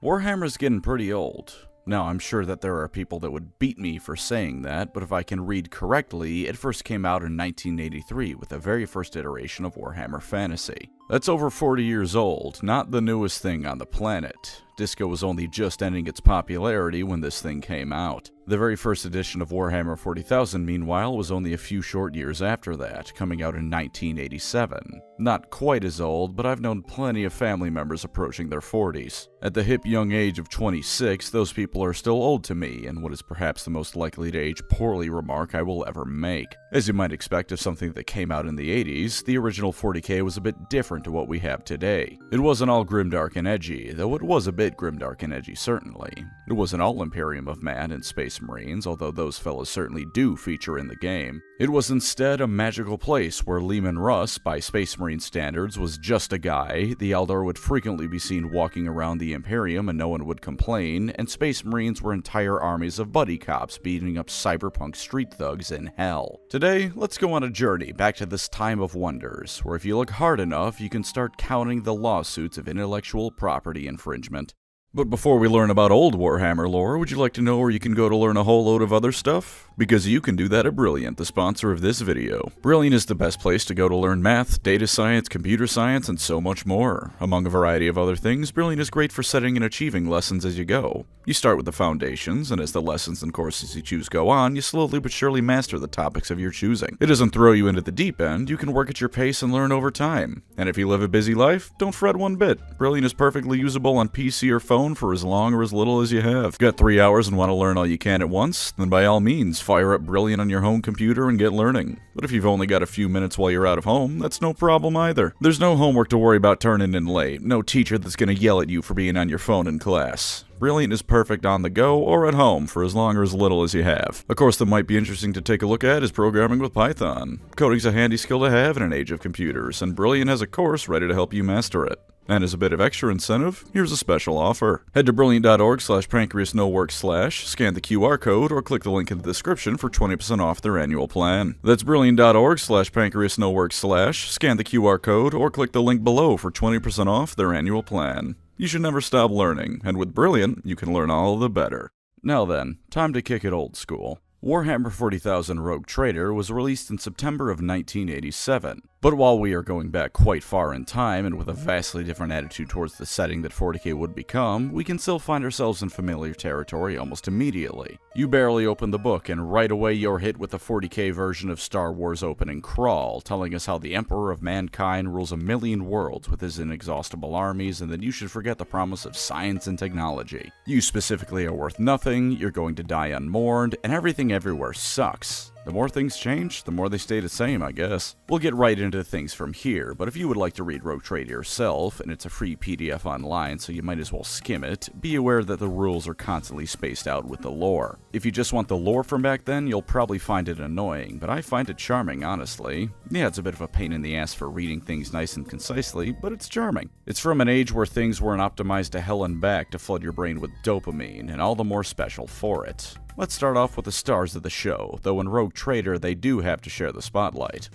Warhammer's getting pretty old. Now, I'm sure that there are people that would beat me for saying that, but if I can read correctly, it first came out in 1983 with the very first iteration of Warhammer Fantasy. That's over 40 years old, not the newest thing on the planet. Disco was only just ending its popularity when this thing came out. The very first edition of Warhammer 40,000, meanwhile, was only a few short years after that, coming out in 1987. Not quite as old, but I've known plenty of family members approaching their 40s. At the hip young age of 26, those people are still old to me, and what is perhaps the most likely to age poorly remark I will ever make. As you might expect of something that came out in the 80s, the original 40k was a bit different to what we have today. It wasn't all grimdark and edgy, though it was a bit grimdark and edgy certainly. It wasn't all Imperium of Man and Space Marines, although those fellas certainly do feature in the game. It was instead a magical place where Leman Russ, by Space Marine standards, was just a guy, the Eldar would frequently be seen walking around the Imperium and no one would complain, and Space Marines were entire armies of buddy cops beating up cyberpunk street thugs in hell. Today, let's go on a journey back to this time of wonders, where if you look hard enough, you can start counting the lawsuits of intellectual property infringement. But before we learn about old Warhammer lore, would you like to know where you can go to learn a whole load of other stuff? Because you can do that at Brilliant, the sponsor of this video. Brilliant is the best place to go to learn math, data science, computer science, and so much more. Among a variety of other things, Brilliant is great for setting and achieving lessons as you go. You start with the foundations, and as the lessons and courses you choose go on, you slowly but surely master the topics of your choosing. It doesn't throw you into the deep end, you can work at your pace and learn over time. And if you live a busy life, don't fret one bit. Brilliant is perfectly usable on PC or phone for as long or as little as you have. Got 3 hours and want to learn all you can at once? Then by all means, fire up Brilliant on your home computer and get learning. But if you've only got a few minutes while you're out of home, that's no problem either. There's no homework to worry about turning in late, no teacher that's gonna yell at you for being on your phone in class. Brilliant is perfect on the go or at home for as long or as little as you have. A course that might be interesting to take a look at is programming with Python. Coding's a handy skill to have in an age of computers, and Brilliant has a course ready to help you master it. And as a bit of extra incentive, here's a special offer. Head to brilliant.org/pancreasnowork/, scan the QR code, or click the link in the description for 20% off their annual plan. That's brilliant.org/pancreasnowork/, scan the QR code, or click the link below for 20% off their annual plan. You should never stop learning, and with Brilliant, you can learn all the better. Now then, time to kick it old school. Warhammer 40,000 Rogue Trader was released in September of 1987. But while we are going back quite far in time and with a vastly different attitude towards the setting that 40k would become, we can still find ourselves in familiar territory almost immediately. You barely open the book and right away you're hit with the 40k version of Star Wars opening crawl, telling us how the Emperor of Mankind rules a million worlds with his inexhaustible armies and that you should forget the promise of science and technology. You specifically are worth nothing, you're going to die unmourned, and everything everywhere sucks. The more things change, the more they stay the same, I guess. We'll get right into things from here, but if you would like to read Rogue Trader yourself, and it's a free PDF online, so you might as well skim it, be aware that the rules are constantly spaced out with the lore. If you just want the lore from back then, you'll probably find it annoying, but I find it charming, honestly. Yeah, it's a bit of a pain in the ass for reading things nice and concisely, but it's charming. It's from an age where things weren't optimized to hell and back to flood your brain with dopamine, and all the more special for it. Let's start off with the stars of the show, though in Rogue Trader they do have to share the spotlight.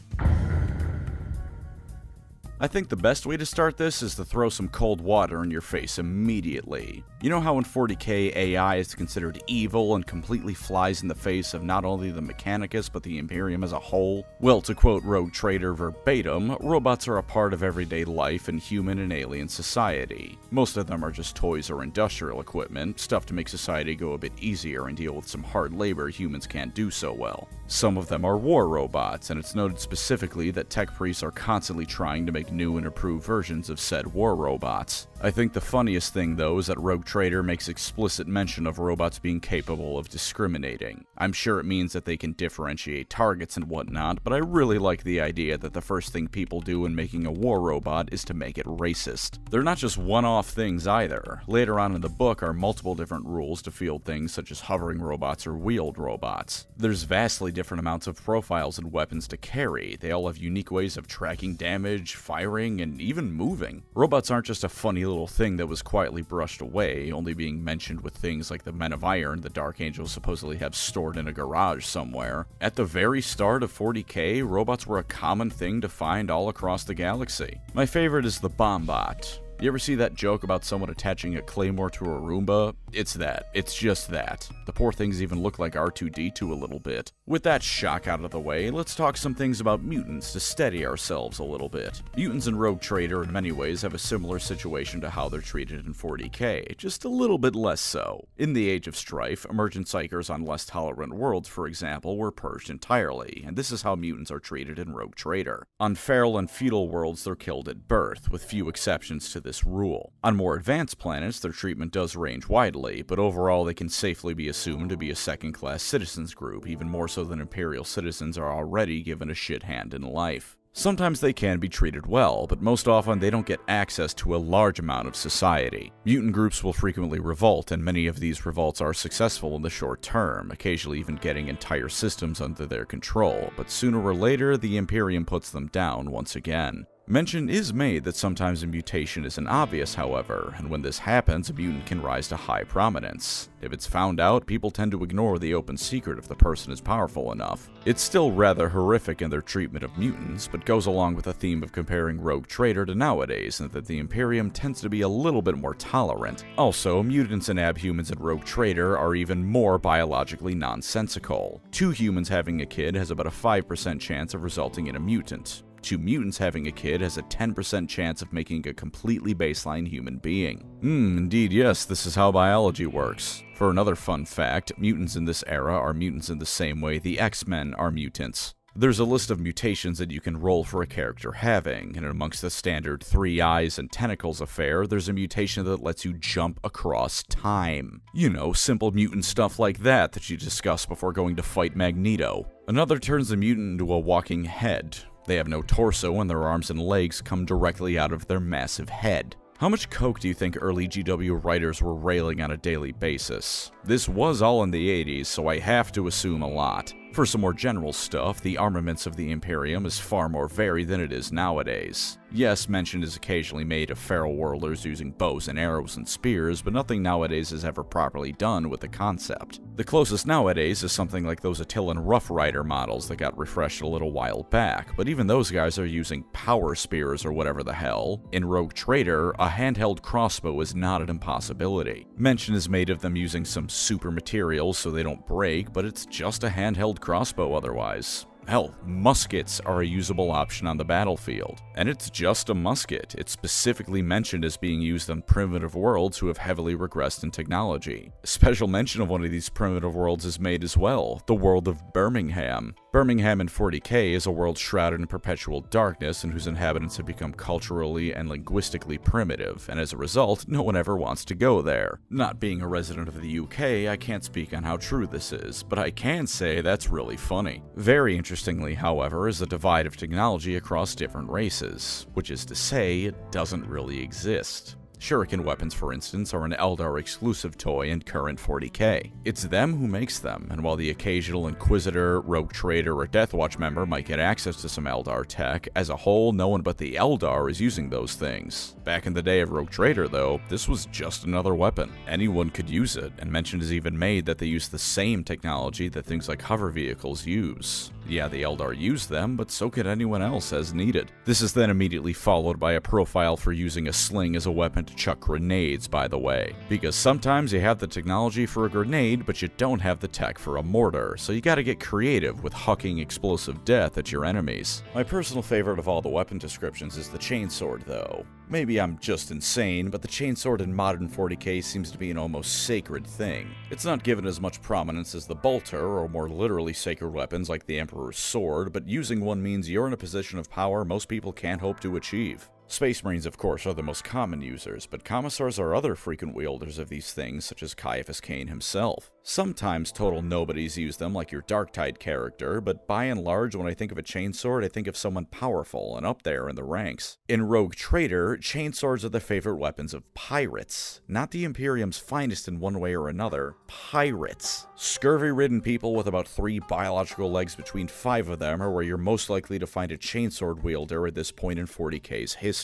I think the best way to start this is to throw some cold water in your face immediately. You know how in 40k AI is considered evil and completely flies in the face of not only the Mechanicus but the Imperium as a whole? Well, to quote Rogue Trader verbatim, robots are a part of everyday life in human and alien society. Most of them are just toys or industrial equipment, stuff to make society go a bit easier and deal with some hard labor humans can't do so well. Some of them are war robots, and it's noted specifically that tech priests are constantly trying to make new and improved versions of said war robots. I think the funniest thing though is that Rogue Trader makes explicit mention of robots being capable of discriminating. I'm sure it means that they can differentiate targets and whatnot, but I really like the idea that the first thing people do in making a war robot is to make it racist. They're not just one-off things either. Later on in the book are multiple different rules to field things such as hovering robots or wheeled robots. There's vastly different amounts of profiles and weapons to carry. They all have unique ways of tracking damage, firing, and even moving. Robots aren't just a funny little thing that was quietly brushed away, only being mentioned with things like the Men of Iron the Dark Angels supposedly have stored in a garage somewhere. At the very start of 40k, robots were a common thing to find all across the galaxy. My favorite is the Bombot. You ever see that joke about someone attaching a claymore to a Roomba? It's that. It's just that. The poor things even look like R2-D2 a little bit. With that shock out of the way, let's talk some things about mutants to steady ourselves a little bit. Mutants in Rogue Trader in many ways have a similar situation to how they're treated in 40k, just a little bit less so. In the Age of Strife, emergent psychers on less tolerant worlds, for example, were purged entirely, and this is how mutants are treated in Rogue Trader. On feral and feudal worlds, they're killed at birth, with few exceptions to this rule. On more advanced planets, their treatment does range widely, but overall they can safely be assumed to be a second-class citizens group, even more so than Imperial citizens are already given a shit hand in life. Sometimes they can be treated well, but most often they don't get access to a large amount of society. Mutant groups will frequently revolt, and many of these revolts are successful in the short term, occasionally even getting entire systems under their control, but sooner or later the Imperium puts them down once again. Mention is made that sometimes a mutation isn't obvious, however, and when this happens, a mutant can rise to high prominence. If it's found out, people tend to ignore the open secret if the person is powerful enough. It's still rather horrific in their treatment of mutants, but goes along with the theme of comparing Rogue Trader to nowadays, and that the Imperium tends to be a little bit more tolerant. Also, mutants and abhumans in Rogue Trader are even more biologically nonsensical. 2 humans having a kid has about a 5% chance of resulting in a mutant. 2 mutants having a kid has a 10% chance of making a completely baseline human being. Indeed, yes, this is how biology works. For another fun fact, mutants in this era are mutants in the same way the X-Men are mutants. There's a list of mutations that you can roll for a character having, and amongst the standard 3 eyes and tentacles affair, there's a mutation that lets you jump across time. You know, simple mutant stuff like that you discuss before going to fight Magneto. Another turns a mutant into a walking head. They have no torso and their arms and legs come directly out of their massive head. How much coke do you think early GW writers were railing on a daily basis? This was all in the 80s, so I have to assume a lot. For some more general stuff, the armaments of the Imperium is far more varied than it is nowadays. Yes, mention is occasionally made of feral worlders using bows and arrows and spears, but nothing nowadays is ever properly done with the concept. The closest nowadays is something like those Attilan Rough Rider models that got refreshed a little while back, but even those guys are using power spears or whatever the hell. In Rogue Trader, a handheld crossbow is not an impossibility. Mention is made of them using some super materials so they don't break, but it's just a handheld crossbow otherwise. Hell, muskets are a usable option on the battlefield. And it's just a musket. It's specifically mentioned as being used on primitive worlds who have heavily regressed in technology. A special mention of one of these primitive worlds is made as well, the world of Birmingham. Birmingham in 40k is a world shrouded in perpetual darkness and whose inhabitants have become culturally and linguistically primitive, and as a result, no one ever wants to go there. Not being a resident of the UK, I can't speak on how true this is, but I can say that's really funny. Very interestingly, however, is the divide of technology across different races, which is to say, it doesn't really exist. Shuriken weapons, for instance, are an Eldar exclusive toy in current 40k. It's them who makes them, and while the occasional Inquisitor, Rogue Trader, or Deathwatch member might get access to some Eldar tech, as a whole, no one but the Eldar is using those things. Back in the day of Rogue Trader, though, this was just another weapon. Anyone could use it, and mention is even made that they use the same technology that things like hover vehicles use. Yeah, the Eldar use them, but so could anyone else as needed. This is then immediately followed by a profile for using a sling as a weapon to chuck grenades, by the way. Because sometimes you have the technology for a grenade, but you don't have the tech for a mortar, so you gotta get creative with hucking explosive death at your enemies. My personal favorite of all the weapon descriptions is the chainsword, though. Maybe I'm just insane, but the chainsword in modern 40k seems to be an almost sacred thing. It's not given as much prominence as the bolter, or more literally sacred weapons like the Emperor's sword, but using one means you're in a position of power most people can't hope to achieve. Space Marines, of course, are the most common users, but commissars are other frequent wielders of these things, such as Caiaphas Cain himself. Sometimes total nobodies use them, like your Darktide character, but by and large, when I think of a chainsword, I think of someone powerful and up there in the ranks. In Rogue Trader, chainswords are the favorite weapons of pirates. Not the Imperium's finest in one way or another, pirates. Scurvy-ridden people with about 3 biological legs between 5 of them are where you're most likely to find a chainsword wielder at this point in 40k's history.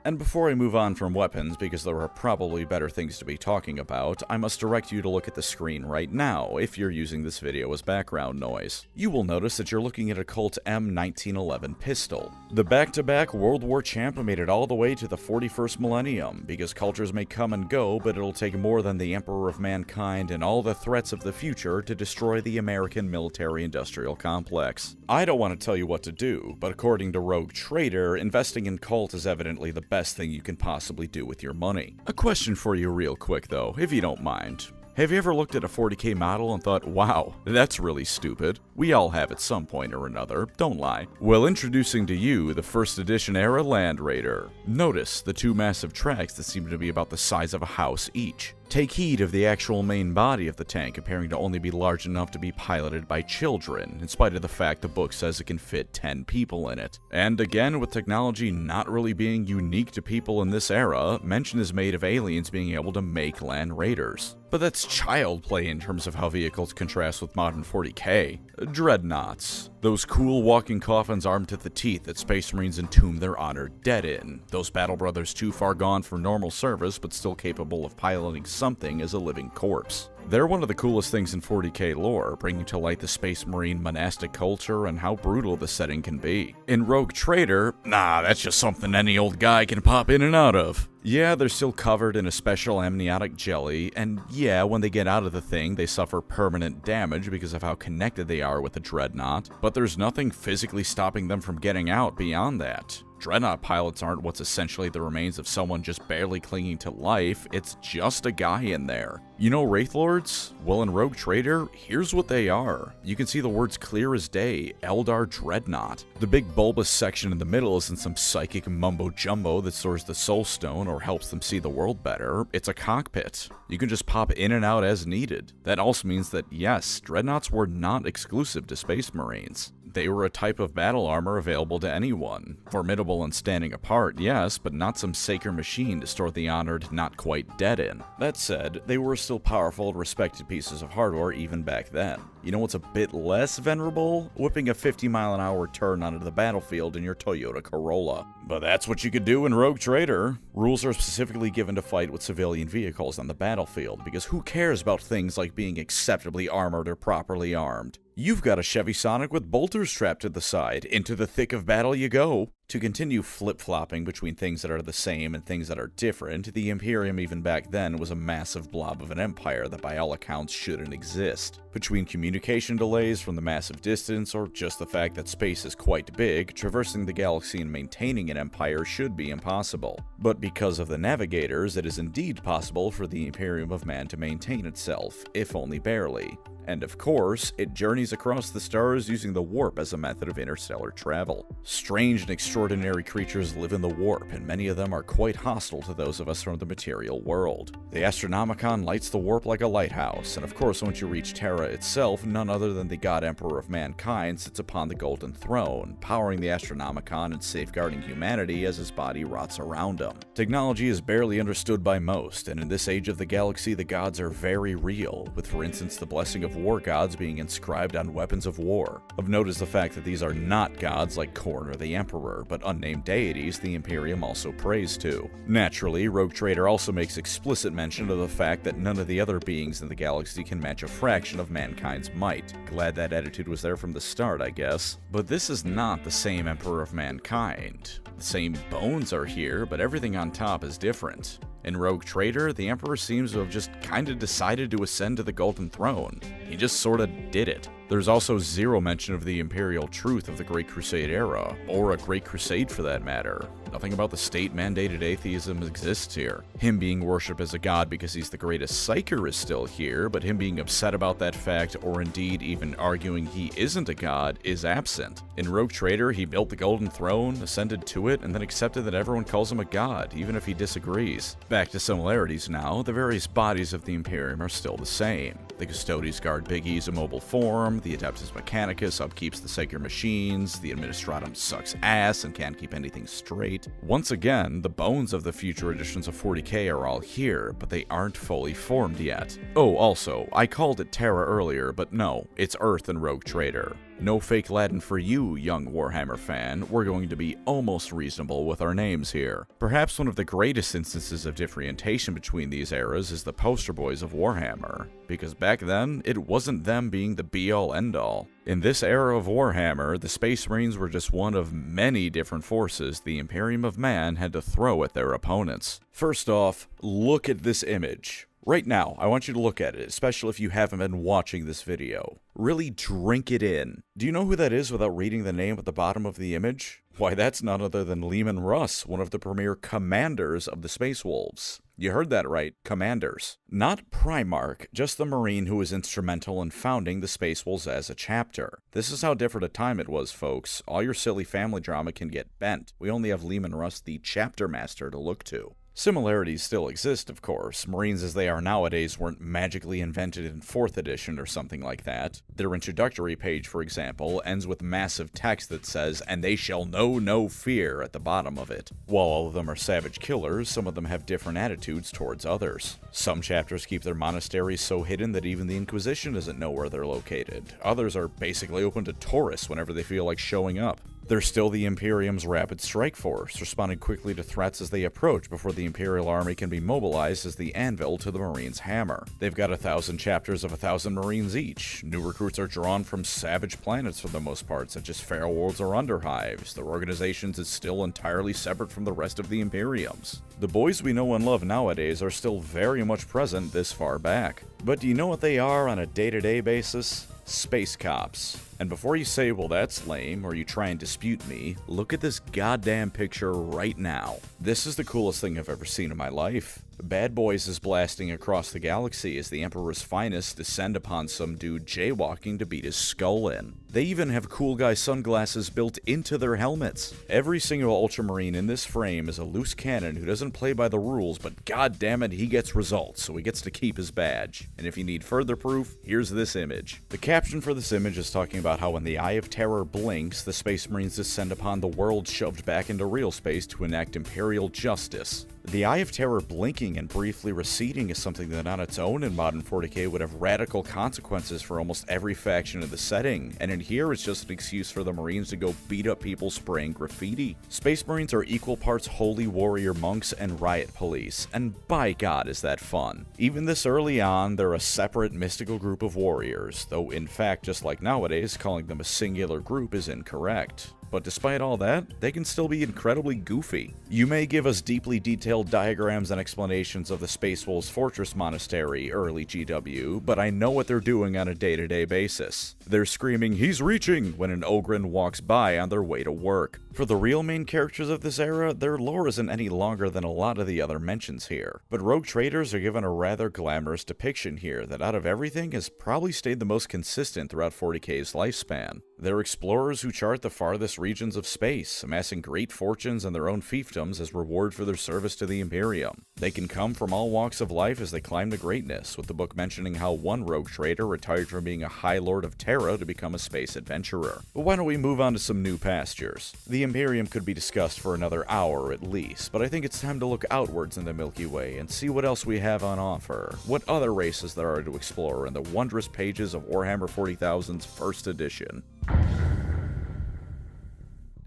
And before I move on from weapons, because there are probably better things to be talking about, I must direct you to look at the screen right right now if you're using this video as background noise. You will notice that you're looking at a Colt M1911 pistol. The back-to-back World War champ made it all the way to the 41st millennium, because cultures may come and go, but it'll take more than the Emperor of Mankind and all the threats of the future to destroy the American military-industrial complex. I don't want to tell you what to do, but according to Rogue Trader, investing in Colt is evidently the best thing you can possibly do with your money. A question for you real quick though, if you don't mind. Have you ever looked at a 40k model and thought, wow, that's really stupid? We all have at some point or another, don't lie. Well, introducing to you the first edition era Land Raider. Notice the two massive tracks that seem to be about the size of a house each. Take heed of the actual main body of the tank appearing to only be large enough to be piloted by children, in spite of the fact the book says it can fit 10 people in it. And again, with technology not really being unique to people in this era, mention is made of aliens being able to make Land Raiders. But that's child play in terms of how vehicles contrast with modern 40k. Dreadnoughts. Those cool walking coffins armed to the teeth that Space Marines entomb their honored dead in. Those battle brothers too far gone for normal service but still capable of piloting something as a living corpse. They're one of the coolest things in 40k lore, bringing to light the Space Marine monastic culture and how brutal the setting can be. In Rogue Trader, nah, that's just something any old guy can pop in and out of. Yeah, they're still covered in a special amniotic jelly, and yeah, when they get out of the thing, they suffer permanent damage because of how connected they are with the Dreadnought, but there's nothing physically stopping them from getting out beyond that. Dreadnought pilots aren't what's essentially the remains of someone just barely clinging to life, it's just a guy in there. You know Wraith Lords? Well, in Rogue Trader, here's what they are. You can see the words clear as day, Eldar Dreadnought. The big bulbous section in the middle isn't some psychic mumbo-jumbo that stores the Soul Stone or helps them see the world better. It's a cockpit. You can just pop in and out as needed. That also means that, yes, Dreadnoughts were not exclusive to Space Marines. They were a type of battle armor available to anyone. Formidable and standing apart, yes, but not some sacred machine to store the honored not quite dead in. That said, they were still powerful, respected pieces of hardware even back then. You know what's a bit less venerable? Whipping a 50-mile-an-hour turn onto the battlefield in your Toyota Corolla. But that's what you could do in Rogue Trader. Rules are specifically given to fight with civilian vehicles on the battlefield, because who cares about things like being acceptably armored or properly armed? You've got a Chevy Sonic with bolters strapped to the side. Into the thick of battle you go. To continue flip-flopping between things that are the same and things that are different, the Imperium even back then was a massive blob of an empire that by all accounts shouldn't exist. Between communication delays from the massive distance, or just the fact that space is quite big, traversing the galaxy and maintaining an empire should be impossible. But because of the navigators, it is indeed possible for the Imperium of Man to maintain itself, if only barely. And of course, it journeys across the stars using the warp as a method of interstellar travel. Strange and extraordinary creatures live in the warp, and many of them are quite hostile to those of us from the material world. The Astronomicon lights the warp like a lighthouse, and of course once you reach Terra itself, none other than the God Emperor of Mankind sits upon the Golden Throne, powering the Astronomicon and safeguarding humanity as his body rots around him. Technology is barely understood by most, and in this age of the galaxy the gods are very real, with for instance the blessing of war gods being inscribed on weapons of war. Of note is the fact that these are not gods like Khorne or the Emperor, but unnamed deities the Imperium also prays to. Naturally, Rogue Trader also makes explicit mention of the fact that none of the other beings in the galaxy can match a fraction of mankind's might. Glad that attitude was there from the start, I guess. But this is not the same Emperor of Mankind. The same bones are here, but everything on top is different. In Rogue Trader, the Emperor seems to have just kinda decided to ascend to the Golden Throne. He just sorta did it. There's also zero mention of the imperial truth of the Great Crusade era, or a Great Crusade for that matter. Nothing about the state-mandated atheism exists here. Him being worshipped as a god because he's the greatest psyker is still here, but him being upset about that fact, or indeed even arguing he isn't a god, is absent. In Rogue Trader, he built the Golden Throne, ascended to it, and then accepted that everyone calls him a god, even if he disagrees. Back to similarities now, the various bodies of the Imperium are still the same. The Custodes guard Big E's immobile form, the Adeptus Mechanicus upkeeps the sacred machines, the Administratum sucks ass and can't keep anything straight. Once again, the bones of the future editions of 40k are all here, but they aren't fully formed yet. Oh, also, I called it Terra earlier, but no, it's Earth in Rogue Trader. No fake Latin for you, young Warhammer fan. We're going to be almost reasonable with our names here. Perhaps one of the greatest instances of differentiation between these eras is the poster boys of Warhammer, because back then, it wasn't them being the be-all end-all. In this era of Warhammer, the Space Marines were just one of many different forces the Imperium of Man had to throw at their opponents. First off, look at this image. Right now, I want you to look at it, especially if you haven't been watching this video. Really drink it in. Do you know who that is without reading the name at the bottom of the image? Why, that's none other than Leman Russ, one of the premier commanders of the Space Wolves. You heard that right, commanders. Not Primarch, just the Marine who was instrumental in founding the Space Wolves as a chapter. This is how different a time it was, folks. All your silly family drama can get bent. We only have Leman Russ, the chapter master, to look to. Similarities still exist, of course. Marines as they are nowadays weren't magically invented in 4th edition or something like that. Their introductory page, for example, ends with massive text that says, "And they shall know no fear," at the bottom of it. While all of them are savage killers, some of them have different attitudes towards others. Some chapters keep their monasteries so hidden that even the Inquisition doesn't know where they're located. Others are basically open to tourists whenever they feel like showing up. They're still the Imperium's rapid strike force, responding quickly to threats as they approach before the Imperial army can be mobilized as the anvil to the Marines' hammer. They've got 1,000 chapters of 1,000 Marines each. New recruits are drawn from savage planets for the most part, such as Feral Worlds or Underhives. Their organizations is still entirely separate from the rest of the Imperiums. The boys we know and love nowadays are still very much present this far back. But do you know what they are on a day-to-day basis? Space cops. And before you say, well, that's lame, or you try and dispute me, look at this goddamn picture right now. This is the coolest thing I've ever seen in my life. Bad Boys is blasting across the galaxy as the Emperor's finest descend upon some dude jaywalking to beat his skull in. They even have cool guy sunglasses built into their helmets. Every single Ultramarine in this frame is a loose cannon who doesn't play by the rules, but goddammit, he gets results, so he gets to keep his badge. And if you need further proof, here's this image. The caption for this image is talking about how when the Eye of Terror blinks, the Space Marines descend upon the world shoved back into real space to enact Imperial justice. The Eye of Terror blinking and briefly receding is something that on its own in modern 40k would have radical consequences for almost every faction of the setting, and in here it's just an excuse for the Marines to go beat up people spraying graffiti. Space Marines are equal parts holy warrior monks and riot police, and by God is that fun. Even this early on, they're a separate mystical group of warriors, though in fact, just like nowadays, calling them a singular group is incorrect. But despite all that, they can still be incredibly goofy. You may give us deeply detailed diagrams and explanations of the Space Wolves Fortress Monastery, early GW, but I know what they're doing on a day-to-day basis. They're screaming, "He's reaching!" when an Ogryn walks by on their way to work. For the real main characters of this era, their lore isn't any longer than a lot of the other mentions here. But rogue traders are given a rather glamorous depiction here that out of everything has probably stayed the most consistent throughout 40k's lifespan. They're explorers who chart the farthest regions of space, amassing great fortunes and their own fiefdoms as reward for their service to the Imperium. They can come from all walks of life as they climb to greatness, with the book mentioning how one rogue trader retired from being a High Lord of Terra to become a space adventurer. But why don't we move on to some new pastures? The Imperium could be discussed for another hour at least, but I think it's time to look outwards in the Milky Way and see what else we have on offer, what other races there are to explore in the wondrous pages of Warhammer 40,000's first edition.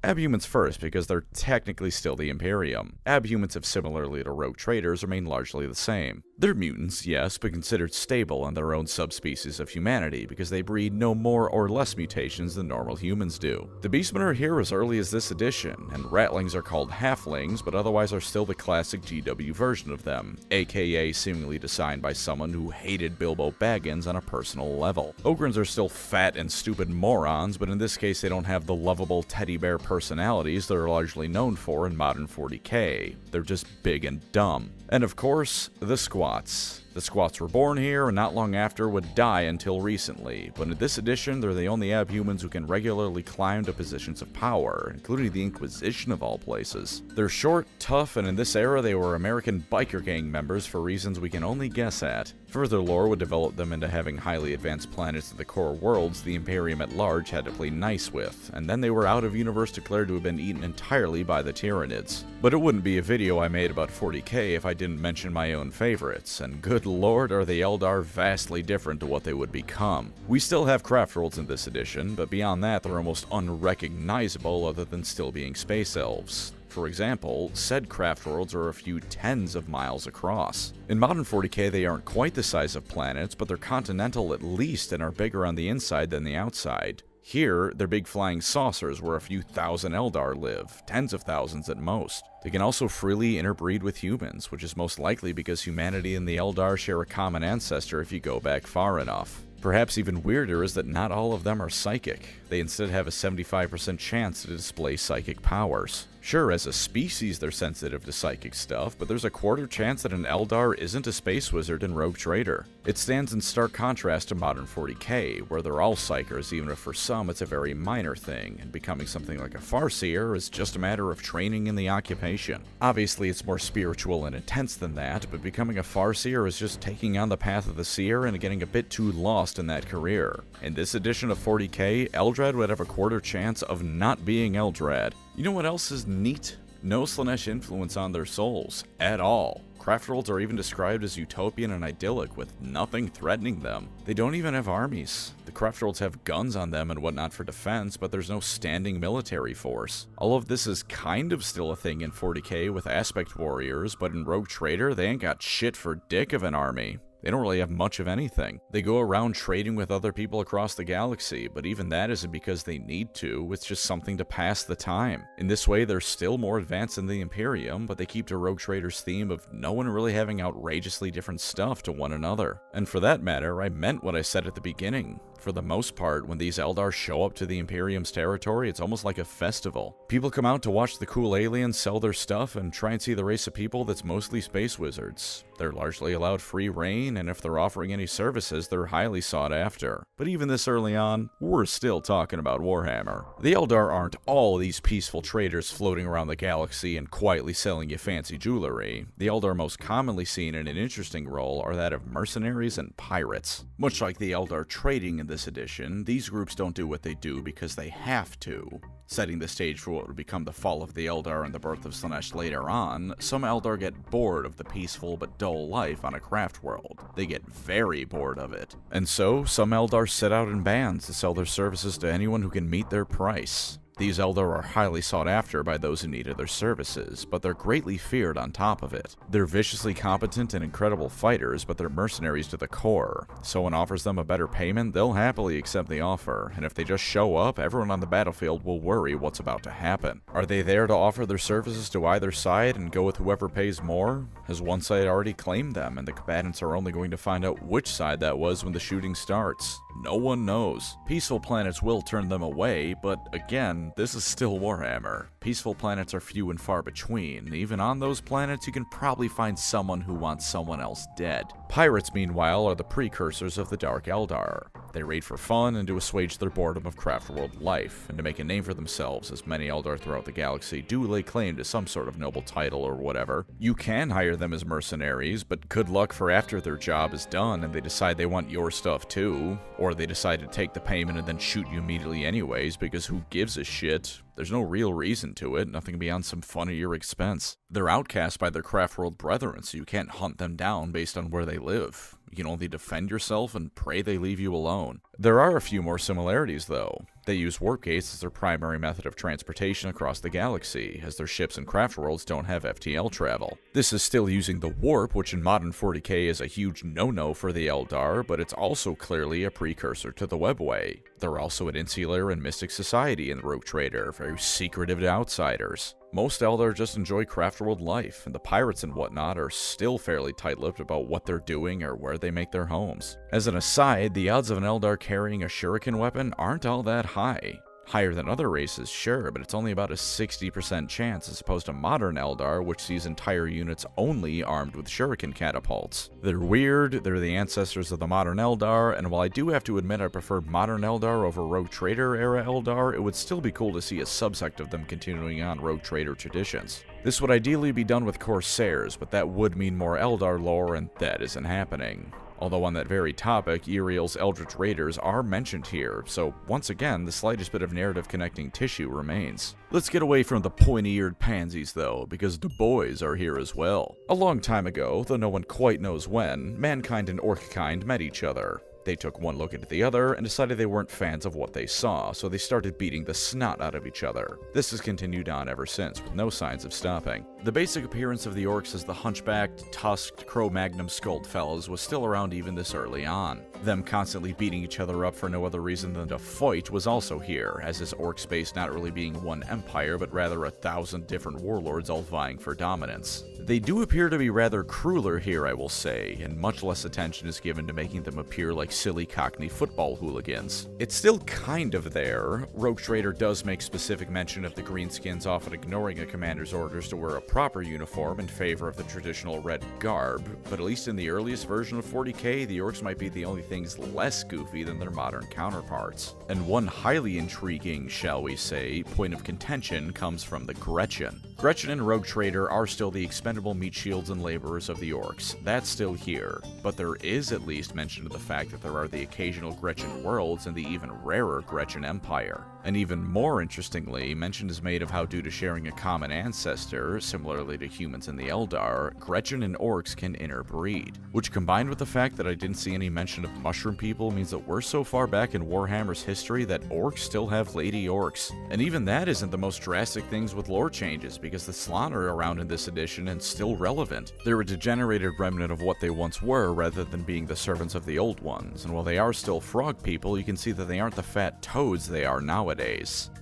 Abhumans first, because they're technically still the Imperium. Abhumans have, similarly to rogue traders, remained largely the same. They're mutants, yes, but considered stable in their own subspecies of humanity, because they breed no more or less mutations than normal humans do. The Beastmen are here as early as this edition, and Ratlings are called halflings, but otherwise are still the classic GW version of them, aka seemingly designed by someone who hated Bilbo Baggins on a personal level. Ogryns are still fat and stupid morons, but in this case they don't have the lovable teddy bear personalities they're largely known for in modern 40k. They're just big and dumb. And of course, the Squats. The Squats were born here and not long after would die until recently, but in this edition they're the only Abhumans who can regularly climb to positions of power, including the Inquisition of all places. They're short, tough, and in this era they were American biker gang members for reasons we can only guess at. Further lore would develop them into having highly advanced planets in the core worlds the Imperium at large had to play nice with, and then they were out of universe declared to have been eaten entirely by the Tyranids. But it wouldn't be a video I made about 40k if I didn't mention my own favorites, and good lord are the Eldar vastly different to what they would become. We still have craft worlds in this edition, but beyond that they're almost unrecognizable other than still being space elves. For example, said craft worlds are a few tens of miles across. In modern 40k they aren't quite the size of planets, but they're continental at least and are bigger on the inside than the outside. Here, they're big flying saucers where a few thousand Eldar live, tens of thousands at most. They can also freely interbreed with humans, which is most likely because humanity and the Eldar share a common ancestor if you go back far enough. Perhaps even weirder is that not all of them are psychic. They instead have a 75% chance to display psychic powers. Sure, as a species they're sensitive to psychic stuff, but there's a quarter chance that an Eldar isn't a space wizard and rogue trader. It stands in stark contrast to modern 40k, where they're all psychers even if for some it's a very minor thing, and becoming something like a Farseer is just a matter of training in the occupation. Obviously it's more spiritual and intense than that, but becoming a Farseer is just taking on the path of the Seer and getting a bit too lost in that career. In this edition of 40k, Eldrad would have a quarter chance of not being Eldrad. You know what else is neat? No Slaanesh influence on their souls, at all. Craft worlds are even described as utopian and idyllic, with nothing threatening them. They don't even have armies. The craft worlds have guns on them and whatnot for defense, but there's no standing military force. All of this is kind of still a thing in 40k with aspect warriors, but in Rogue Trader, they ain't got shit for dick of an army. They don't really have much of anything. They go around trading with other people across the galaxy, but even that isn't because they need to, it's just something to pass the time. In this way, they're still more advanced than the Imperium, but they keep to Rogue Trader's theme of no one really having outrageously different stuff to one another. And for that matter, I meant what I said at the beginning. For the most part, when these Eldar show up to the Imperium's territory, it's almost like a festival. People come out to watch the cool aliens sell their stuff and try and see the race of people that's mostly space wizards. They're largely allowed free reign, and if they're offering any services, they're highly sought after. But even this early on, we're still talking about Warhammer. The Eldar aren't all these peaceful traders floating around the galaxy and quietly selling you fancy jewelry. The Eldar most commonly seen in an interesting role are that of mercenaries and pirates. Much like the Eldar trading in this edition, these groups don't do what they do because they have to. Setting the stage for what would become the fall of the Eldar and the birth of Slaanesh later on, some Eldar get bored of the peaceful but dull life on a craft world. They get very bored of it. And so, some Eldar set out in bands to sell their services to anyone who can meet their price. These Eldar are highly sought after by those who needed their services, but they're greatly feared on top of it. They're viciously competent and incredible fighters, but they're mercenaries to the core. Someone offers them a better payment, they'll happily accept the offer, and if they just show up, everyone on the battlefield will worry what's about to happen. Are they there to offer their services to either side and go with whoever pays more? Has one side already claimed them, and the combatants are only going to find out which side that was when the shooting starts? No one knows. Peaceful planets will turn them away, but again, this is still Warhammer. Peaceful planets are few and far between. Even on those planets, you can probably find someone who wants someone else dead. Pirates, meanwhile, are the precursors of the Dark Eldar. They raid for fun and to assuage their boredom of craft world life, and to make a name for themselves, as many Eldar throughout the galaxy do lay claim to some sort of noble title or whatever. You can hire them as mercenaries, but good luck for after their job is done and they decide they want your stuff too, or they decide to take the payment and then shoot you immediately anyways, because who gives a shit? There's no real reason to it, nothing beyond some fun at your expense. They're outcast by their craft world brethren, so you can't hunt them down based on where they live. You can only defend yourself and pray they leave you alone. There are a few more similarities, though. They use warp gates as their primary method of transportation across the galaxy, as their ships and craft worlds don't have FTL travel. This is still using the warp, which in modern 40k is a huge no-no for the Eldar, but it's also clearly a precursor to the webway. They're also an insular and mystic society in the Rogue Trader, very secretive to outsiders. Most Eldar just enjoy craft world life, and the pirates and whatnot are still fairly tight-lipped about what they're doing or where they make their homes. As an aside, the odds of an Eldar carrying a shuriken weapon aren't all that high. Higher than other races, sure, but it's only about a 60% chance as opposed to modern Eldar, which sees entire units only armed with shuriken catapults. They're weird, they're the ancestors of the modern Eldar, and while I do have to admit I prefer modern Eldar over Rogue Trader era Eldar, it would still be cool to see a subsect of them continuing on Rogue Trader traditions. This would ideally be done with Corsairs, but that would mean more Eldar lore, and that isn't happening. Although on that very topic, Uriel's Eldritch Raiders are mentioned here, so once again, the slightest bit of narrative connecting tissue remains. Let's get away from the pointy-eared pansies though, because the boys are here as well. A long time ago, though no one quite knows when, mankind and orc-kind met each other. They took one look at the other and decided they weren't fans of what they saw, so they started beating the snot out of each other. This has continued on ever since, with no signs of stopping. The basic appearance of the orcs as the hunchbacked, tusked, Cro-Magnon skulled fellows was still around even this early on. Them constantly beating each other up for no other reason than to fight was also here, as this orc space not really being one empire, but rather 1,000 different warlords all vying for dominance. They do appear to be rather crueler here, I will say, and much less attention is given to making them appear like silly Cockney football hooligans. It's still kind of there. Rogue Trader does make specific mention of the greenskins often ignoring a commander's orders to wear a proper uniform in favor of the traditional red garb, but at least in the earliest version of 40k, the orcs might be the only things less goofy than their modern counterparts. And one highly intriguing, shall we say, point of contention comes from the Gretchen. Gretchen and Rogue Trader are still the expendable meat shields and laborers of the orcs. That's still here, but there is at least mention of the fact that there are the occasional Gretchen worlds and the even rarer Gretchen Empire. And even more interestingly, mention is made of how due to sharing a common ancestor, similarly to humans and the Eldar, Gretchen and orcs can interbreed. Which combined with the fact that I didn't see any mention of mushroom people means that we're so far back in Warhammer's history that orcs still have lady orcs. And even that isn't the most drastic things with lore changes, because the Slann are around in this edition and still relevant. They're a degenerated remnant of what they once were rather than being the servants of the old ones, and while they are still frog people, you can see that they aren't the fat toads they are nowadays.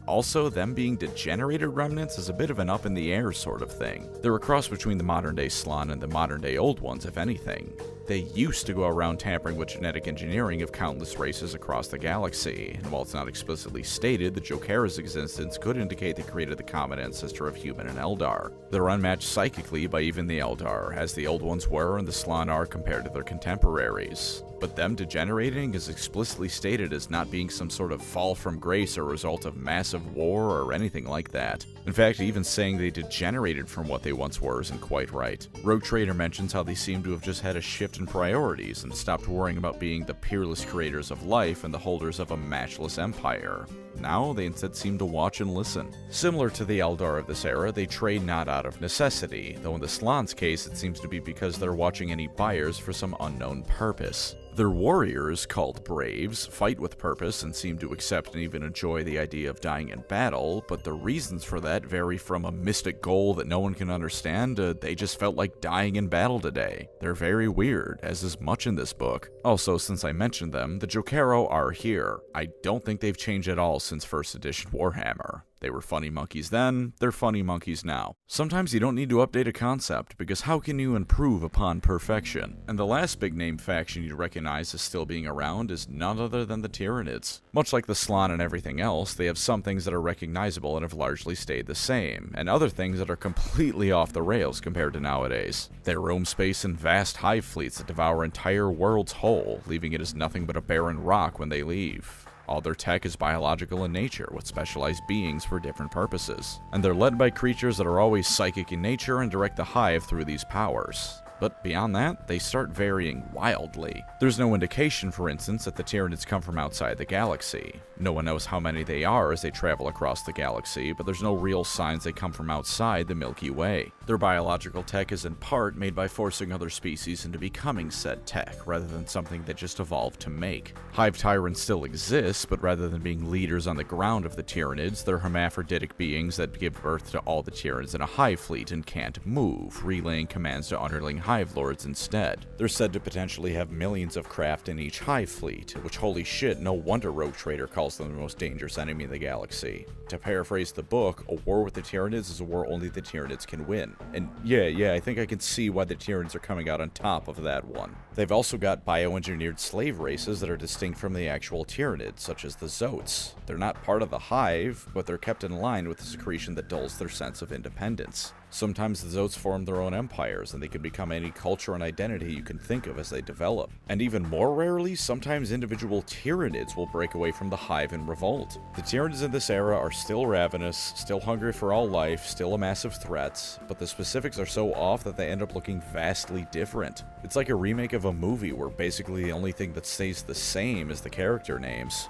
Also, them being degenerated remnants is a bit of an up-in-the-air sort of thing. They're a cross between the modern-day Slann and the modern-day Old Ones, if anything. They used to go around tampering with genetic engineering of countless races across the galaxy, and while it's not explicitly stated, the Jokera's existence could indicate they created the common ancestor of human and Eldar. They're unmatched psychically by even the Eldar, as the Old Ones were and the Slann are compared to their contemporaries. But them degenerating is explicitly stated as not being some sort of fall from grace or result of massive war or anything like that. In fact, even saying they degenerated from what they once were isn't quite right. Rogue Trader mentions how they seem to have just had a shift in priorities and stopped worrying about being the peerless creators of life and the holders of a matchless empire. Now, they instead seem to watch and listen. Similar to the Eldar of this era, they trade not out of necessity, though in the Slann's case it seems to be because they're watching any buyers for some unknown purpose. Their warriors, called Braves, fight with purpose and seem to accept and even enjoy the idea of dying in battle, but the reasons for that vary from a mystic goal that no one can understand to they just felt like dying in battle today. They're very weird, as is much in this book. Also, since I mentioned them, the Jokero are here. I don't think they've changed at all since 1st edition Warhammer. They were funny monkeys then, they're funny monkeys now. Sometimes you don't need to update a concept, because how can you improve upon perfection? And the last big name faction you'd recognize as still being around is none other than the Tyranids. Much like the Slann and everything else, they have some things that are recognizable and have largely stayed the same, and other things that are completely off the rails compared to nowadays. They roam space in vast hive fleets that devour entire worlds whole, leaving it as nothing but a barren rock when they leave. All their tech is biological in nature, with specialized beings for different purposes. And they're led by creatures that are always psychic in nature and direct the hive through these powers. But beyond that, they start varying wildly. There's no indication, for instance, that the Tyranids come from outside the galaxy. No one knows how many they are as they travel across the galaxy, but there's no real signs they come from outside the Milky Way. Their biological tech is in part made by forcing other species into becoming said tech, rather than something that just evolved to make. Hive Tyrants still exist, but rather than being leaders on the ground of the Tyranids, they're hermaphroditic beings that give birth to all the Tyranids in a hive fleet and can't move, relaying commands to underling hive lords instead. They're said to potentially have millions of craft in each hive fleet, which holy shit, no wonder Rogue Trader calls them the most dangerous enemy in the galaxy. To paraphrase the book, a war with the Tyranids is a war only the Tyranids can win. And yeah, I think I can see why the Tyranids are coming out on top of that one. They've also got bioengineered slave races that are distinct from the actual Tyranids, such as the Zotes. They're not part of the hive, but they're kept in line with the secretion that dulls their sense of independence. Sometimes the Zotes form their own empires, and they can become any culture and identity you can think of as they develop. And even more rarely, sometimes individual Tyranids will break away from the hive and revolt. The Tyranids in this era are still ravenous, still hungry for all life, still a massive threat, but the specifics are so off that they end up looking vastly different. It's like a remake of a movie where basically the only thing that stays the same is the character names.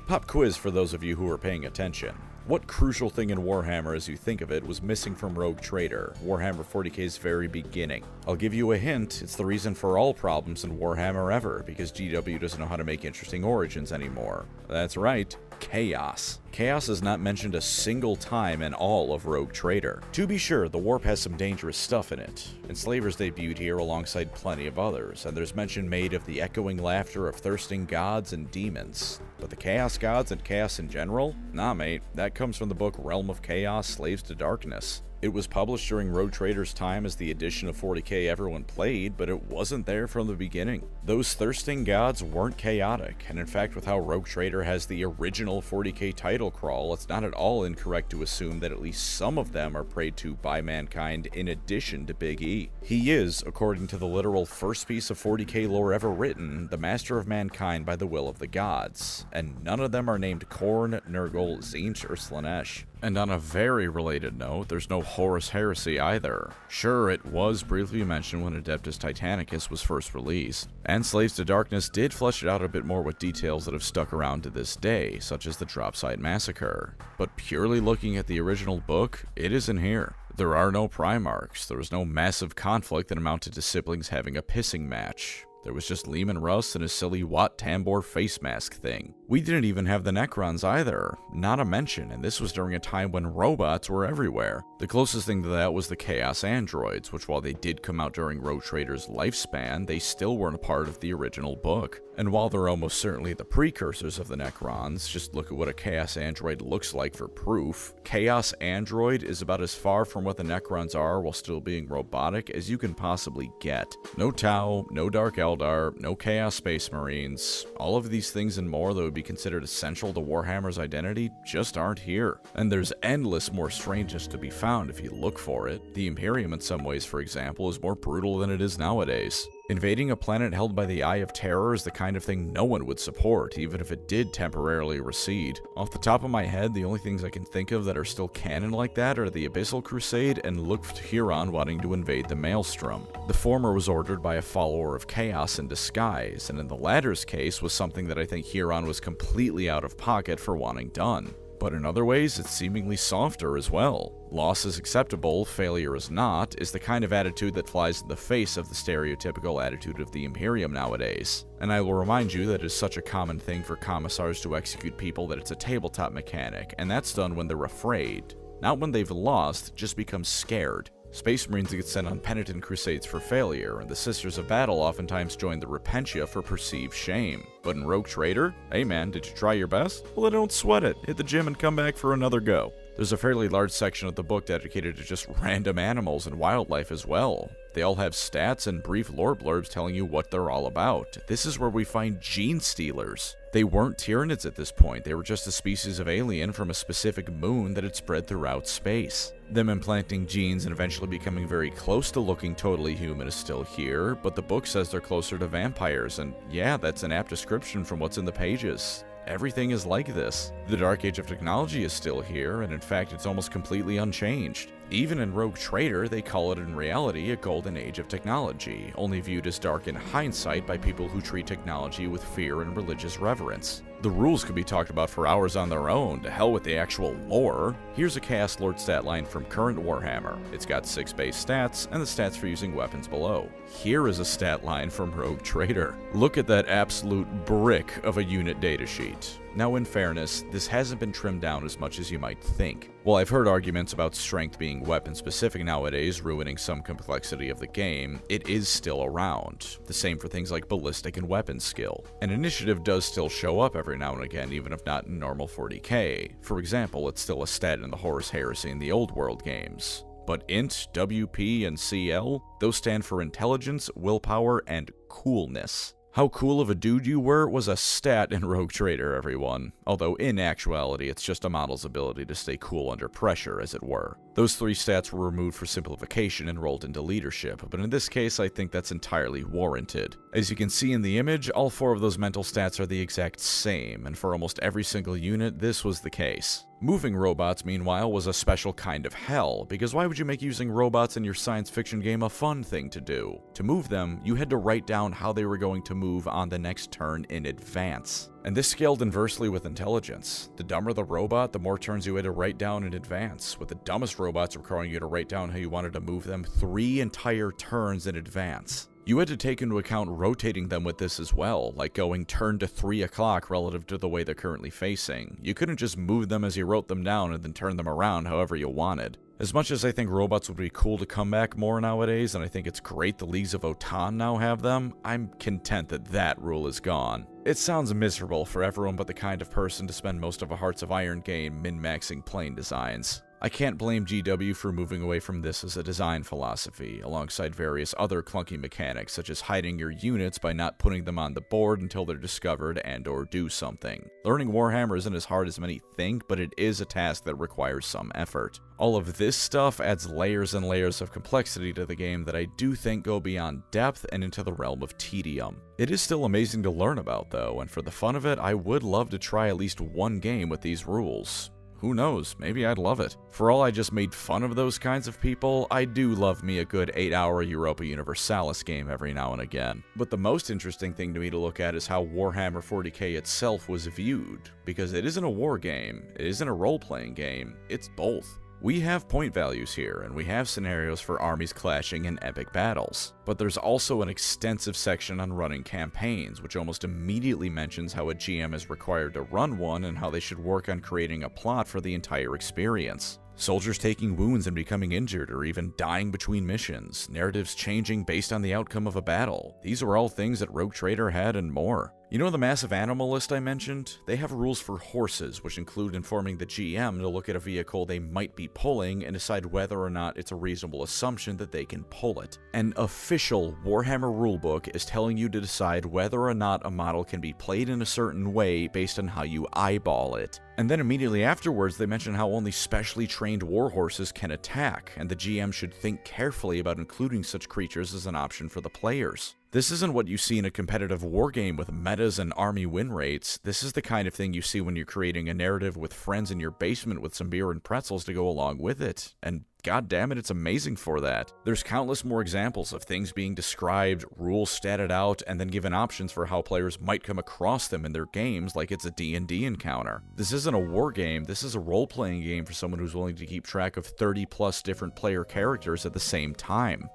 Pop quiz for those of you who are paying attention. What crucial thing in Warhammer as you think of it was missing from Rogue Trader, Warhammer 40k's very beginning? I'll give you a hint, it's the reason for all problems in Warhammer ever, because GW doesn't know how to make interesting origins anymore. That's right, chaos. Chaos is not mentioned a single time in all of Rogue Trader. To be sure, the warp has some dangerous stuff in it. Enslavers debuted here alongside plenty of others, and there's mention made of the echoing laughter of thirsting gods and demons. But the Chaos Gods and chaos in general? Nah mate, that comes from the book Realm of Chaos, Slaves to Darkness. It was published during Rogue Trader's time as the edition of 40k everyone played, but it wasn't there from the beginning. Those thirsting gods weren't chaotic, and in fact with how Rogue Trader has the original 40k title crawl, it's not at all incorrect to assume that at least some of them are prayed to by mankind in addition to Big E. He is, according to the literal first piece of 40k lore ever written, the master of mankind by the will of the gods, and none of them are named Khorne, Nurgle, Tzeentch, or Slaanesh. And on a very related note, there's no Horus Heresy either. Sure, it was briefly mentioned when Adeptus Titanicus was first released, and Slaves to Darkness did flesh it out a bit more with details that have stuck around to this day, such as the Dropside Massacre. But purely looking at the original book, it isn't here. There are no Primarchs, there was no massive conflict that amounted to siblings having a pissing match. There was just Leman Russ and his silly Wat Tambor face mask thing. We didn't even have the Necrons either, not a mention, and this was during a time when robots were everywhere. The closest thing to that was the Chaos Androids, which while they did come out during Rogue Trader's lifespan, they still weren't a part of the original book. And while they're almost certainly the precursors of the Necrons, just look at what a Chaos Android looks like for proof. Chaos Android is about as far from what the Necrons are while still being robotic as you can possibly get. No Tau, no Dark Eldar, no Chaos Space Marines, all of these things and more that would be considered essential to Warhammer's identity just aren't here. And there's endless more strangeness to be found if you look for it. The Imperium in some ways, for example, is more brutal than it is nowadays. Invading a planet held by the Eye of Terror is the kind of thing no one would support, even if it did temporarily recede. Off the top of my head, the only things I can think of that are still canon like that are the Abyssal Crusade and Lukt Huron wanting to invade the Maelstrom. The former was ordered by a follower of Chaos in disguise, and in the latter's case was something that I think Huron was completely out of pocket for wanting done. But in other ways, it's seemingly softer as well. Loss is acceptable, failure is not, is the kind of attitude that flies in the face of the stereotypical attitude of the Imperium nowadays. And I will remind you that it is such a common thing for commissars to execute people that it's a tabletop mechanic, and that's done when they're afraid. Not when they've lost, just become scared. Space Marines get sent on penitent crusades for failure, and the Sisters of Battle oftentimes join the Repentia for perceived shame. But in Rogue Trader, hey man, did you try your best? Well then don't sweat it, hit the gym and come back for another go. There's a fairly large section of the book dedicated to just random animals and wildlife as well. They all have stats and brief lore blurbs telling you what they're all about. This is where we find gene stealers. They weren't Tyranids at this point, they were just a species of alien from a specific moon that had spread throughout space. Them implanting genes and eventually becoming very close to looking totally human is still here, but the book says they're closer to vampires, and yeah, that's an apt description from what's in the pages. Everything is like this. The Dark Age of technology is still here, and in fact it's almost completely unchanged. Even in Rogue Trader, they call it in reality a golden age of technology, only viewed as dark in hindsight by people who treat technology with fear and religious reverence. The rules could be talked about for hours on their own, to hell with the actual lore. Here's a Chaos Lord stat line from current Warhammer. It's got 6 base stats, and the stats for using weapons below. Here is a stat line from Rogue Trader. Look at that absolute brick of a unit datasheet. Now in fairness, this hasn't been trimmed down as much as you might think. While I've heard arguments about strength being weapon specific nowadays, ruining some complexity of the game, it is still around. The same for things like ballistic and weapon skill. An initiative does still show up every now and again, even if not in normal 40k. For example, it's still a stat in the Horus Heresy in the Old World games. But Int, WP, and CL, those stand for intelligence, willpower, and coolness. How cool of a dude you were was a stat in Rogue Trader, everyone. Although in actuality, it's just a model's ability to stay cool under pressure, as it were. Those 3 stats were removed for simplification and rolled into leadership, but in this case I think that's entirely warranted. As you can see in the image, all 4 of those mental stats are the exact same, and for almost every single unit, this was the case. Moving robots, meanwhile, was a special kind of hell, because why would you make using robots in your science fiction game a fun thing to do? To move them, you had to write down how they were going to move on the next turn in advance. And this scaled inversely with intelligence. The dumber the robot, the more turns you had to write down in advance, with the dumbest robots requiring you to write down how you wanted to move them 3 entire turns in advance. You had to take into account rotating them with this as well, like going turn to 3 o'clock relative to the way they're currently facing. You couldn't just move them as you wrote them down and then turn them around however you wanted. As much as I think robots would be cool to come back more nowadays, and I think it's great the Leagues of Otan now have them, I'm content that that rule is gone. It sounds miserable for everyone but the kind of person to spend most of a Hearts of Iron game min-maxing plane designs. I can't blame GW for moving away from this as a design philosophy, alongside various other clunky mechanics such as hiding your units by not putting them on the board until they're discovered and or do something. Learning Warhammer isn't as hard as many think, but it is a task that requires some effort. All of this stuff adds layers and layers of complexity to the game that I do think go beyond depth and into the realm of tedium. It is still amazing to learn about though, and for the fun of it, I would love to try at least one game with these rules. Who knows, maybe I'd love it. For all I just made fun of those kinds of people, I do love me a good 8-hour Europa Universalis game every now and again. But the most interesting thing to me to look at is how Warhammer 40k itself was viewed, because it isn't a war game, it isn't a role-playing game, it's both. We have point values here, and we have scenarios for armies clashing in epic battles. But there's also an extensive section on running campaigns, which almost immediately mentions how a GM is required to run one and how they should work on creating a plot for the entire experience. Soldiers taking wounds and becoming injured or even dying between missions, narratives changing based on the outcome of a battle. These are all things that Rogue Trader had and more. You know the massive animal list I mentioned? They have rules for horses, which include informing the GM to look at a vehicle they might be pulling and decide whether or not it's a reasonable assumption that they can pull it. An official Warhammer rulebook is telling you to decide whether or not a model can be played in a certain way based on how you eyeball it. And then immediately afterwards, they mention how only specially trained warhorses can attack, and the GM should think carefully about including such creatures as an option for the players. This isn't what you see in a competitive wargame with metas and army win rates. This is the kind of thing you see when you're creating a narrative with friends in your basement with some beer and pretzels to go along with it. And god damn it, it's amazing for that. There's countless more examples of things being described, rules statted out, and then given options for how players might come across them in their games like it's a D&D encounter. This isn't a war game, this is a role-playing game for someone who's willing to keep track of 30 plus different player characters at the same time.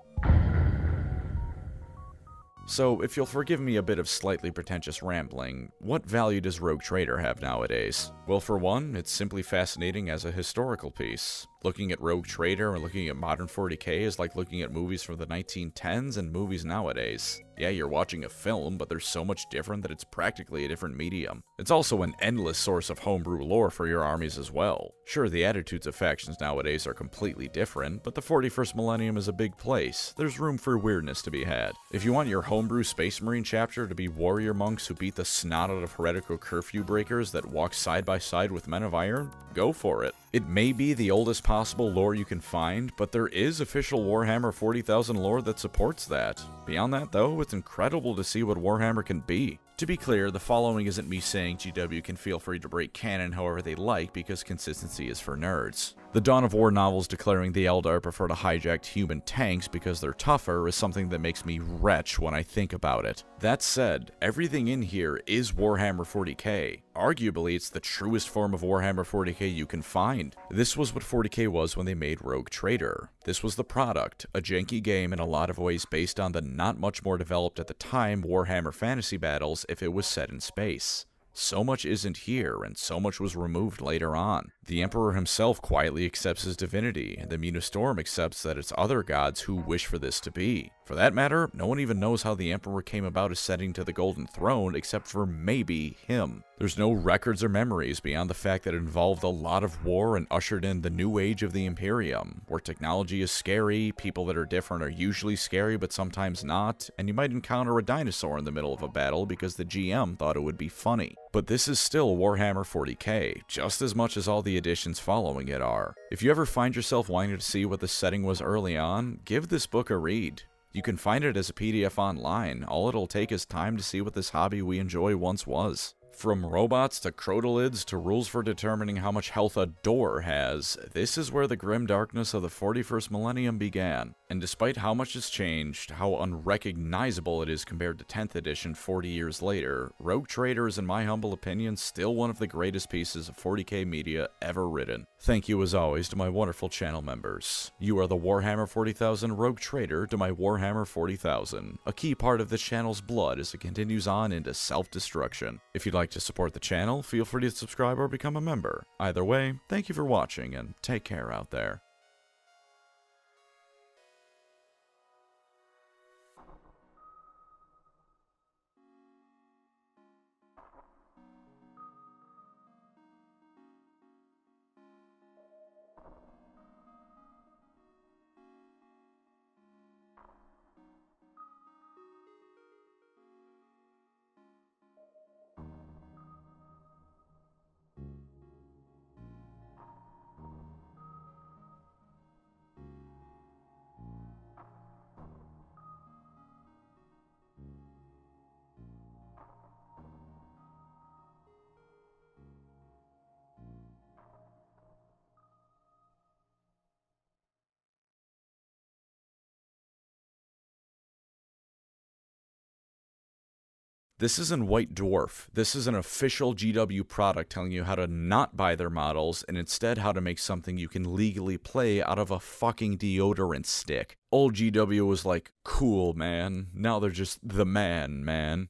So, if you'll forgive me a bit of slightly pretentious rambling, what value does Rogue Trader have nowadays? Well, for one, it's simply fascinating as a historical piece. Looking at Rogue Trader and looking at modern 40k is like looking at movies from the 1910s and movies nowadays. Yeah, you're watching a film, but they're so much different that it's practically a different medium. It's also an endless source of homebrew lore for your armies as well. Sure, the attitudes of factions nowadays are completely different, but the 41st millennium is a big place. There's room for weirdness to be had. If you want your homebrew Space Marine chapter to be warrior monks who beat the snot out of heretical curfew breakers that walk side by side with men of iron, go for it. It may be the oldest possible lore you can find, but there is official Warhammer 40,000 lore that supports that. Beyond that though, it's incredible to see what Warhammer can be. To be clear, the following isn't me saying GW can feel free to break canon however they like because consistency is for nerds. The Dawn of War novels declaring the Eldar prefer to hijack human tanks because they're tougher is something that makes me retch when I think about it. That said, everything in here is Warhammer 40k. Arguably, it's the truest form of Warhammer 40k you can find. This was what 40k was when they made Rogue Trader. This was the product, a janky game in a lot of ways based on the not much more developed at the time Warhammer fantasy battles if it was set in space. So much isn't here, and so much was removed later on. The Emperor himself quietly accepts his divinity, and the Mina Storm accepts that it's other gods who wish for this to be. For that matter, no one even knows how the Emperor came about ascending to the Golden Throne except for maybe him. There's no records or memories beyond the fact that it involved a lot of war and ushered in the new age of the Imperium, where technology is scary, people that are different are usually scary but sometimes not, and you might encounter a dinosaur in the middle of a battle because the GM thought it would be funny. But this is still Warhammer 40k, just as much as all the editions following it are. If you ever find yourself wanting to see what the setting was early on, give this book a read. You can find it as a PDF online. All it'll take is time to see what this hobby we enjoy once was. From robots to crotalids to rules for determining how much health a door has, this is where the grim darkness of the 41st millennium began. And despite how much has changed, how unrecognizable it is compared to 10th edition 40 years later, Rogue Trader is, in my humble opinion, still one of the greatest pieces of 40k media ever written. Thank you as always to my wonderful channel members. You are the Warhammer 40,000 Rogue Trader to my Warhammer 40,000, a key part of this channel's blood as it continues on into self-destruction. If you'd like to support the channel, feel free to subscribe or become a member. Either way, thank you for watching and take care out there. This isn't White Dwarf. This is an official GW product telling you how to not buy their models and instead how to make something you can legally play out of a fucking deodorant stick. Old GW was like, cool, man. Now they're just the man.